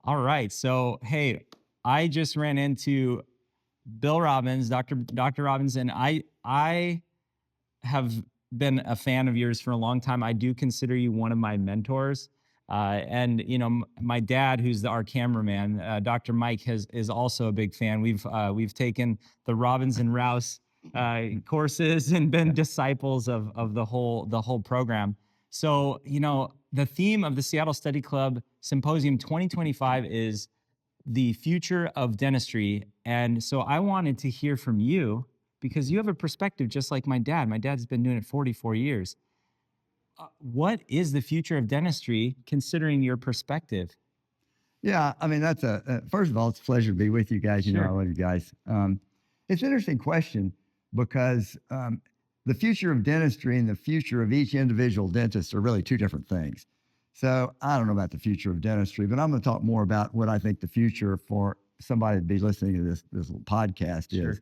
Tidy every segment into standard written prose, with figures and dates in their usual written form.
All right. So, hey, I just ran into Bill Robbins, Dr. Robbins, and I have been a fan of yours for a long time. I do consider you one of my mentors. And my dad, who's our cameraman, Dr. Mike, is also a big fan. We've taken the Robbins and Rouse courses and been disciples of the whole program. So, the theme of the Seattle Study Club Symposium 2025 is the future of dentistry. And so I wanted to hear from you because you have a perspective just like my dad. My dad's been doing it 44 years. What is the future of dentistry considering your perspective? Yeah, I mean, that's first of all, it's a pleasure to be with you guys. You know, Sure. I love you guys. It's an interesting question because the future of dentistry and the future of each individual dentist are really two different things. So I don't know about the future of dentistry, but I'm going to talk more about what I think the future for somebody to be listening to this little podcast Sure. is.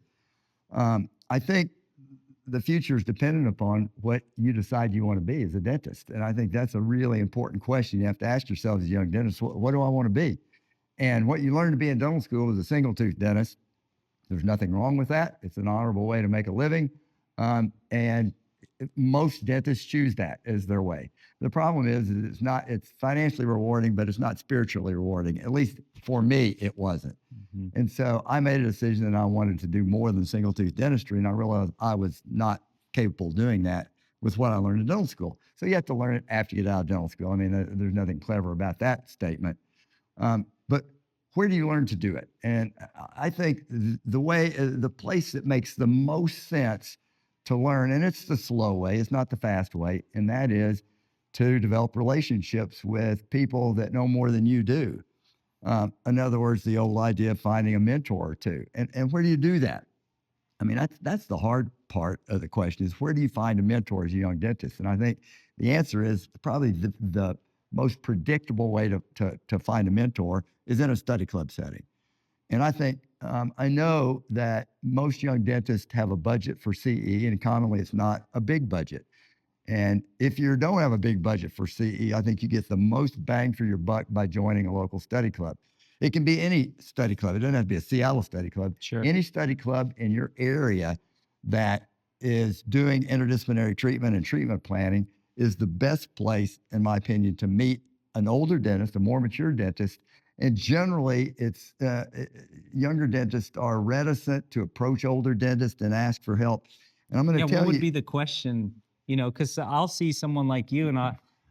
I think the future is dependent upon what you decide you want to be as a dentist. And I think that's a really important question. You have to ask yourself as a young dentist, what do I want to be? And what you learn to be in dental school is a single tooth dentist. There's nothing wrong with that. It's an honorable way to make a living. And most dentists choose that as their way. The problem is it's financially rewarding, but it's not spiritually rewarding. At least for me, it wasn't. Mhm. And so I made a decision that I wanted to do more than single tooth dentistry. And I realized I was not capable of doing that with what I learned in dental school. So you have to learn it after you get out of dental school. I mean, there's nothing clever about that statement. But where do you learn to do it? And I think the place that makes the most sense to learn, and it's the slow way, it's not the fast way, and that is to develop relationships with people that know more than you do. In other words, the old idea of finding a mentor or two. And where do you do that? I mean, that's the hard part of the question is where do you find a mentor as a young dentist? And I think the answer is probably the most predictable way to find a mentor is in a study club setting. And I think, I know that most young dentists have a budget for CE, and commonly it's not a big budget. And if you don't have a big budget for CE, I think you get the most bang for your buck by joining a local study club. It can be any study club. It doesn't have to be a Seattle study club. Sure. Any study club in your area that is doing interdisciplinary treatment and treatment planning is the best place, in my opinion, to meet an older dentist, a more mature dentist. And generally, it's younger dentists are reticent to approach older dentists and ask for help. And I'm going to What tell would you, be the question? Because I'll see someone like you, and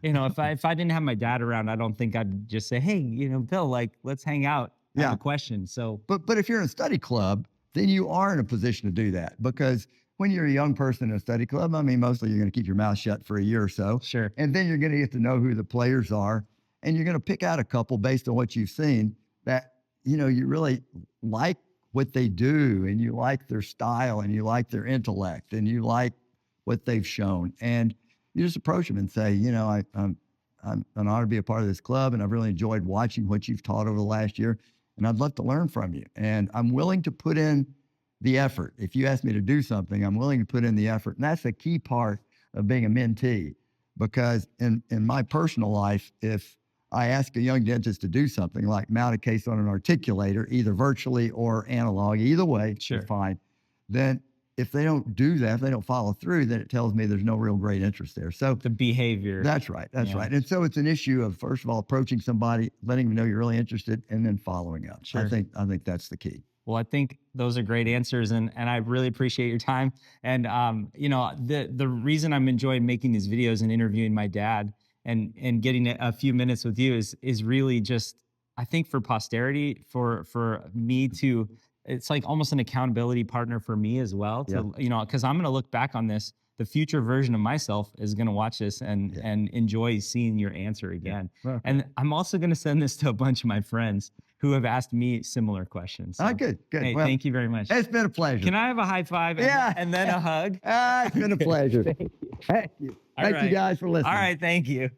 if I didn't have my dad around, I don't think I'd just say, hey, Bill, like let's hang out. I have Yeah. a question. So but if you're in a study club, then you are in a position to do that because when you're a young person in a study club, I mean, mostly you're going to keep your mouth shut for a year or so. Sure. And then you're going to get to know who the players are. And you're going to pick out a couple based on what you've seen that, you really like what they do and you like their style and you like their intellect and you like what they've shown. And you just approach them and say, I'm an honor to be a part of this club. And I've really enjoyed watching what you've taught over the last year. And I'd love to learn from you. And I'm willing to put in the effort. If you ask me to do something, I'm willing to put in the effort. And that's a key part of being a mentee. Because in my personal life, if I ask a young dentist to do something like mount a case on an articulator, either virtually or analog, either way, Sure. it's fine. Then if they don't do that, if they don't follow through, then it tells me there's no real great interest there. So the behavior. that's right. That's Yeah. right. And so it's an issue of, first of all, approaching somebody, letting them know you're really interested, and then following up. Sure. I think that's the key. Well, I think those are great answers, and I really appreciate your time. And the reason I'm enjoying making these videos and interviewing my dad and getting a few minutes with you is really just, I think, for posterity, for me to, it's like almost an accountability partner for me as well. To because I'm going to look back on this. The future version of myself is going to watch this and enjoy seeing your answer again. Yeah. And I'm also going to send this to a bunch of my friends who have asked me similar questions. So, Good. hey, Well, thank you very much. It's been a pleasure. Can I have a high five and then a hug? It's been a pleasure. Thank you. Thank you right. guys for listening. All right, thank you.